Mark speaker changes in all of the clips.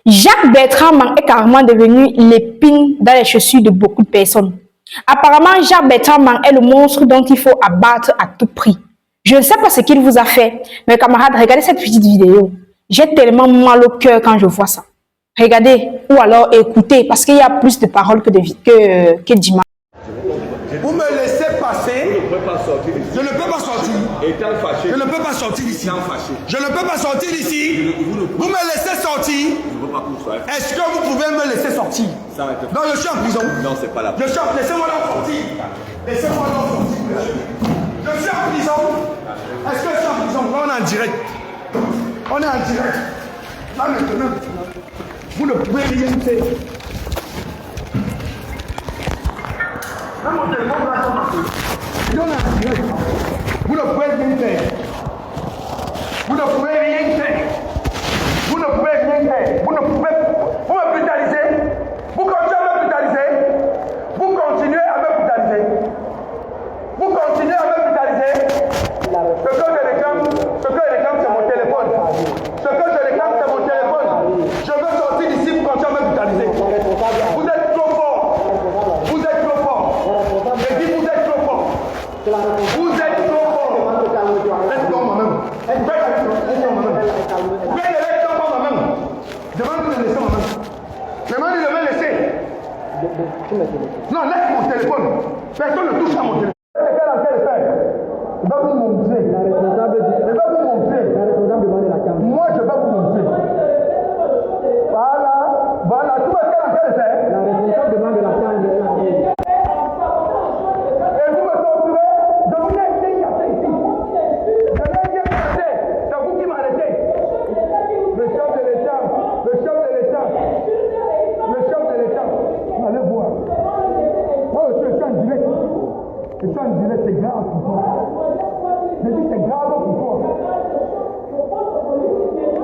Speaker 1: Jacques Bertrand est carrément devenu l'épine dans les chaussures de beaucoup de personnes. Apparemment, Jacques Bertrand est le monstre dont il faut abattre à tout prix. Je ne sais pas ce qu'il vous a fait, mes camarades, regardez cette petite vidéo. J'ai tellement mal au cœur quand je vois ça. Regardez, ou alors écoutez, parce qu'il y a plus de paroles que d'images.
Speaker 2: Vous me laissez passer.
Speaker 3: Je ne peux pas sortir ici.
Speaker 2: Je ne peux pas sortir.
Speaker 3: Étant fâché.
Speaker 2: Je ne peux pas sortir d'ici.
Speaker 3: Étant fâché.
Speaker 2: Je ne peux pas sortir d'ici. Vous me laissez sortir.
Speaker 3: Je ne veux pas que vous soyez.
Speaker 2: Est-ce que vous pouvez me laisser sortir?
Speaker 3: Ça va être...
Speaker 2: Non, je suis en prison.
Speaker 3: Non, c'est pas la
Speaker 2: Je suis en... Laissez-moi là sortir. Laissez-moi là sortir. Je suis en prison. Est-ce que je suis en prison? Là, on est en direct. On est en direct. Là, maintenant, vous ne pouvez rien faire. Là, mon téléphone va commencer. On est en direct. Vous ne pouvez rien faire. Vous ne pouvez rien faire. Vous ne pouvez rien faire. Vous ne pouvez... Vous me brutalisez. Vous continuez à me brutaliser. Vous continuez à me brutaliser. Vous continuez à me brutaliser. Ce que je réclame, c'est mon téléphone. Ce que je réclame, c'est mon téléphone. Je veux sortir d'ici pour continuer à me brutaliser. Vous êtes trop fort. Vous êtes trop fort. Je dis vous êtes trop fort. Vous êtes trop fort. Laisse-moi moi-même. Laisse-moi moi-même. Laisse-moi moi-même. Demande de me laisser moi-même. Demande de me laisser. Non, laisse mon téléphone. Personne ne touche à mon téléphone. Je vais vous montrer. La responsable dit. Je vais vous montrer. La responsable demande la caméra. Moi, je vais vous montrer. Voilà. Voilà. Tout ce qu'elle est en train de faire. La responsable demande la caméra. Et vous me torturez. Je vous ai été cassé ici. Je n'ai rien cassé. C'est vous qui m'arrêtez. Le chef de l'État. Le chef de l'État. Le chef de l'État. Allez voir. Moi, je suis en direct. Je suis en direct, c'est grave pour toi. Je dis c'est grave pour toi.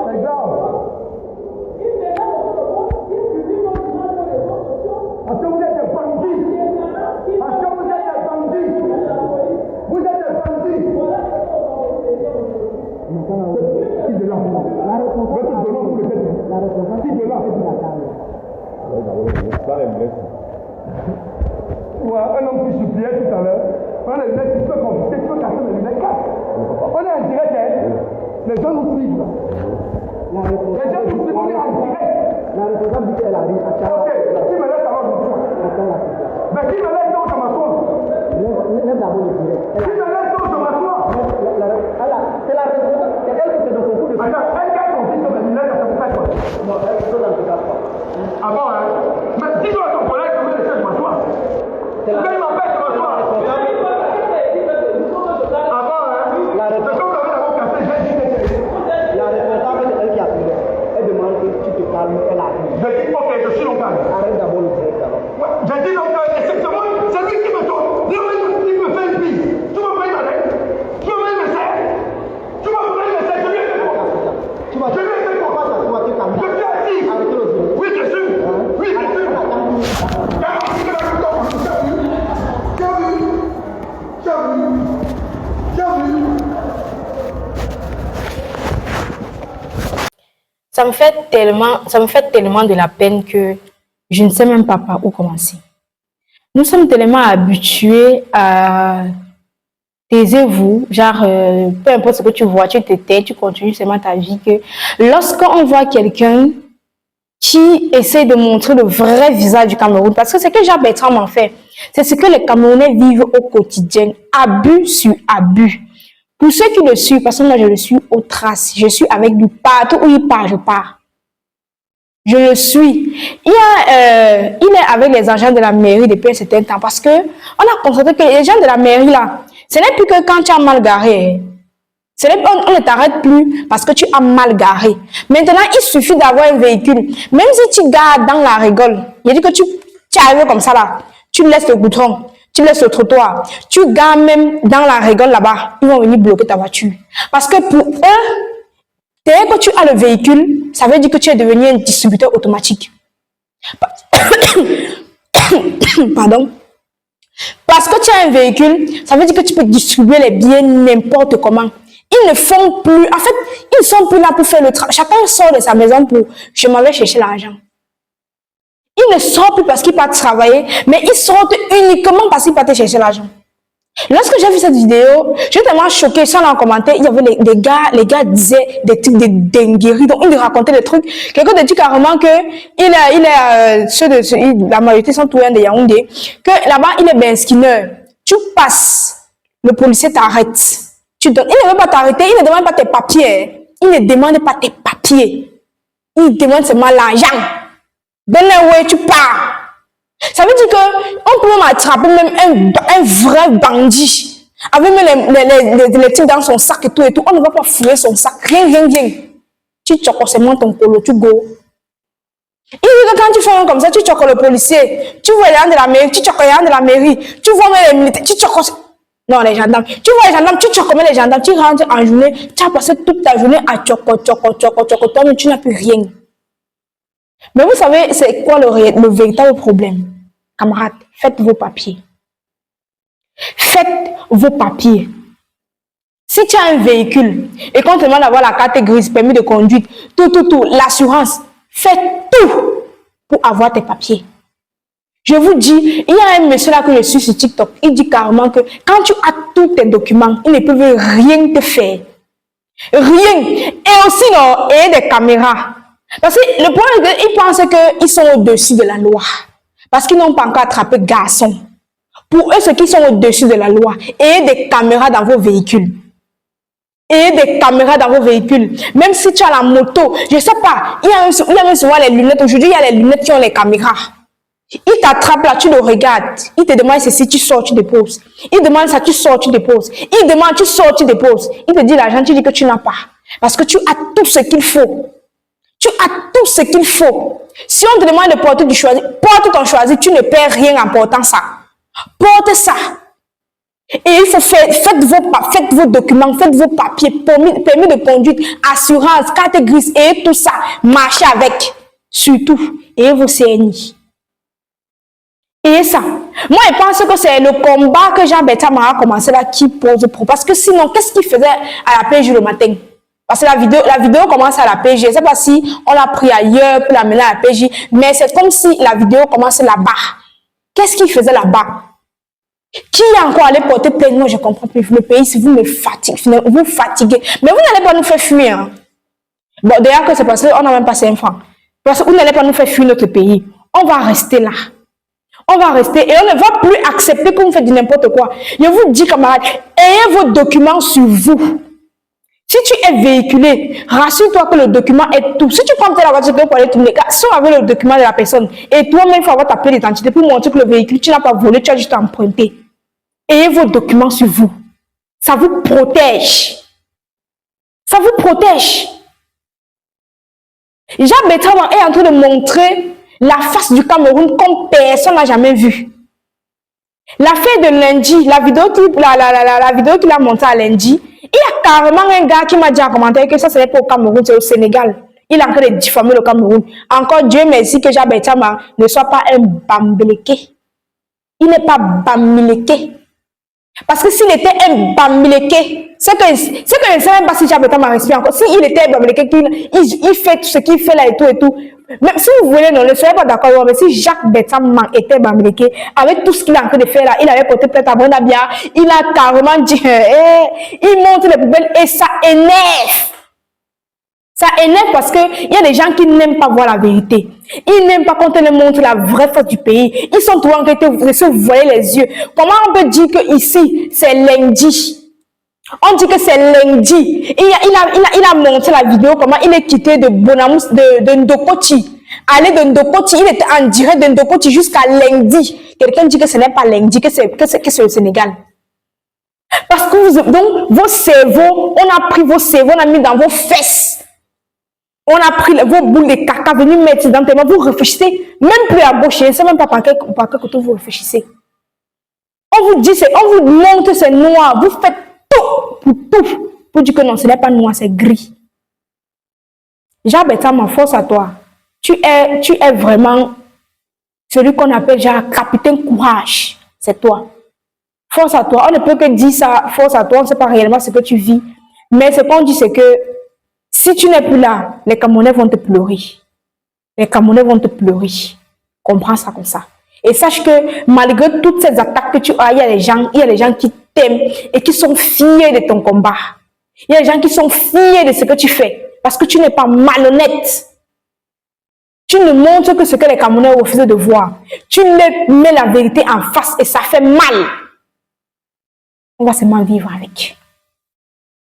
Speaker 2: C'est grave. Parce que vous êtes des bandits. Parce que vous êtes des bandits. Vous êtes des bandits. Qui de là? Votre donnant pour le fait. Qui de là? Un homme qui suppliait tout à l'heure. On a les lunettes, tu peux confisquer, tu peux casser les lunettes, casse. On est en direct, hein. Les gens nous suivent. Les gens nous suivent, on est en direct. La responsable dit qu'elle arrive. Ok, qui me laisse alors je m'assois. Mais qui me laisse donc je m'assois? Lève d'abord le direct. Qui me laisse donc je m'assois? C'est la responsable, c'est elle qui te donne son coup de fil. Attends, elle qui a confisqué mes lunettes, ça vous fait quoi? Non, elle est dans le cas. Ah bon, hein? Mais dis-le à ton collègue que je me laisse je m'assois. Mais il m'appelle je m'assois. Elle arrive. Je dis ok, je suis long calme. Arrête d'abord le direct alors. Ouais, je dis donc c'est lui qui me donne. Il me fait une bille. Tu me fais une arrête. Tu me fais une essai. Tu me fais une essai. Je lui ai fait quoi? Je lui ai fait quoi? Je suis assis. Oui, je suis. Oui, je suis.
Speaker 1: Ça me fait tellement de la peine que je ne sais même pas par où commencer. Nous sommes tellement habitués à taisez-vous, genre peu importe ce que tu vois, tu te tais, tu continues seulement ta vie, que lorsqu'on voit quelqu'un qui essaie de montrer le vrai visage du Cameroun, parce que c'est que Jacques Bertrand m'en fait, c'est ce que les Camerounais vivent au quotidien, abus sur abus. Pour ceux qui le suivent, parce que moi je le suis aux traces, je suis avec lui partout où il part, je pars. Je le suis. Il est avec les agents de la mairie depuis un certain temps parce que on a constaté que les gens de la mairie là, ce n'est plus que quand tu as mal garé. On ne t'arrête plus parce que tu as mal garé. Maintenant, il suffit d'avoir un véhicule. Même si tu gares dans la rigole, il dit que tu arrives comme ça là, tu laisses le goudron. Tu laisses le trottoir, tu gares même dans la rigole là-bas, ils vont venir bloquer ta voiture. Parce que pour eux, dès que tu as le véhicule, ça veut dire que tu es devenu un distributeur automatique. Pardon. Parce que tu as un véhicule, ça veut dire que tu peux distribuer les biens n'importe comment. Ils ne font plus, en fait, ils ne sont plus là pour faire le travail. Chacun sort de sa maison pour, je m'en vais chercher l'argent. Ils ne sortent plus parce qu'ils partent travailler, mais ils sortent uniquement parce qu'ils partent chercher l'argent. Lorsque j'ai vu cette vidéo, j'étais tellement choquée, sans la commenter, il y avait les gars disaient des trucs de dingueries, donc ils racontaient des trucs. Quelqu'un dit carrément que la majorité sont tous de Yaoundé, que là-bas, il est ben skinner. Tu passes, le policier t'arrête. Il ne veut pas t'arrêter, il ne demande pas tes papiers. Il ne demande pas tes papiers. Il demande seulement l'argent. Donne-le, tu pars. Ça veut dire qu'on peut même attraper même un vrai bandit. Avec même les trucs dans son sac et tout. On ne va pas fouiller son sac. Rien. Tu choques seulement ton polo, tu go. Il dit que quand tu fais un comme ça, tu choques le policier. Tu vois les gens de la mairie, tu choques les gens de la mairie. Tu vois même les militaires, tu choques. Non, les gendarmes. Tu vois les gendarmes, tu choques comme les gendarmes. Tu rentres en journée, tu as passé toute ta journée à choc. Toi, mais tu n'as plus rien. Mais vous savez, c'est quoi le véritable problème? Camarades, faites vos papiers. Faites vos papiers. Si tu as un véhicule et qu'on te demande d'avoir la carte grise, permis de conduite, tout, l'assurance, faites tout pour avoir tes papiers. Je vous dis, il y a un monsieur là que je suis sur TikTok, il dit carrément que quand tu as tous tes documents, ils ne peuvent rien te faire. Rien. Et aussi, non, et des caméras. Parce que le point est qu'ils pensent qu'ils sont au-dessus de la loi. Parce qu'ils n'ont pas encore attrapé garçon. Pour eux, ceux qui sont au-dessus de la loi, et des caméras dans vos véhicules. Et des caméras dans vos véhicules. Même si tu as la moto, je ne sais pas, il y a même souvent les lunettes. Aujourd'hui, il y a les lunettes qui ont les caméras. Il t'attrape là, tu le regardes. Il te demande ceci, tu sors, tu déposes. Il demande ça, tu sors, tu déposes. Il demande, tu sors, tu déposes. Il te dit l'argent, tu dis que tu n'as pas. Parce que tu as tout ce qu'il faut. Tu as tout ce qu'il faut. Si on te demande de porter du choisi, porte ton choisi, tu ne perds rien en portant ça. Porte ça. Et il faut faites vos documents, faites vos papiers, permis de conduite, assurance, carte grise et tout ça. Marchez avec. Surtout. Et vos CNI. Et ça. Moi, je pense que c'est le combat que Jean-Bertrand a commencé là qui pose problème. Parce que sinon, qu'est-ce qu'il faisait à la PJ le matin? Parce que la vidéo commence à la PJ. Je ne sais pas si on l'a pris ailleurs pour l'amener à la PJ, mais c'est comme si la vidéo commence là-bas. Qu'est-ce qu'il faisait là-bas? Qui est encore allé porter plainte? Moi, je ne comprends plus. Le pays, si vous me fatiguez, vous fatiguez. Mais vous n'allez pas nous faire fuir. Hein? Bon, d'ailleurs, que c'est parce qu'on n'a même pas 5 francs. Parce que vous n'allez pas nous faire fuir notre pays. On va rester là. On va rester et on ne va plus accepter que vous faites du n'importe quoi. Je vous dis, camarades, ayez vos documents sur vous. Si tu es véhiculé, rassure-toi que le document est tout. Si tu prends la voiture pour aller tourner, sors avec le document de la personne et toi-même, il faut avoir ta plaque d'identité pour montrer que le véhicule, tu n'as pas volé, tu as juste emprunté. Ayez vos documents sur vous. Ça vous protège. Ça vous protège. Jean-Bertrand est en train de montrer la face du Cameroun comme personne n'a jamais vu. L'affaire de lundi, la vidéo qu'il a montée à lundi, il y a carrément un gars qui m'a dit en commentaire que ça, ce n'est pas au Cameroun, c'est au Sénégal. Il est en train de diffamer le Cameroun. Encore Dieu merci que Jean-Bertrand ne soit pas un bambiléké. Il n'est pas bambiléké. Parce que s'il était un bambiléké, c'est que je ne sais même pas si Jean-Bertrand m'a respiré encore. S'il était un bambiléké, il fait tout ce qu'il fait là et tout. Même si vous voulez, non, ne soyez pas d'accord, mais si Jean-Bertrand était bambiléké, avec tout ce qu'il est en train de faire là, il avait porté plainte à Bondabia, il a carrément dit, il monte les poubelles et ça énerve. Ça énerve parce qu'il y a des gens qui n'aiment pas voir la vérité. Ils n'aiment pas quand on leur montre la vraie face du pays. Ils sont toujours en train de se voiler les yeux. Comment on peut dire que ici, c'est lundi? On dit que c'est lundi. Il a montré la vidéo, comment il est quitté de Bonamous, de Ndokoti. Aller de Ndokoti, il était en direct de Ndokoti jusqu'à lundi. Quelqu'un dit que ce n'est pas lundi, que c'est le Sénégal. Parce que donc, vos cerveaux, on a pris vos cerveaux, on a mis dans vos fesses. On a pris vos boules de caca, venus mettre dans tes mains, vous réfléchissez, même plus à gauche, c'est même pas par quel côté vous réfléchissez. On vous dit, on vous montre c'est noir, vous faites tout pour dire que non, ce n'est pas noir, c'est gris. Jean-Bertrand, ma force à toi. Tu es vraiment celui qu'on appelle genre capitaine courage. C'est toi. Force à toi. On ne peut que dire ça, force à toi, on ne sait pas réellement ce que tu vis. Mais ce qu'on dit, c'est que si tu n'es plus là, les Camerounais vont te pleurer. Les Camerounais vont te pleurer. Comprends ça comme ça. Et sache que malgré toutes ces attaques que tu as, il y a les gens qui t'aiment et qui sont fiers de ton combat. Il y a des gens qui sont fiers de ce que tu fais parce que tu n'es pas malhonnête. Tu ne montres que ce que les Camerounais refusent de voir. Tu mets la vérité en face et ça fait mal. On va seulement vivre avec.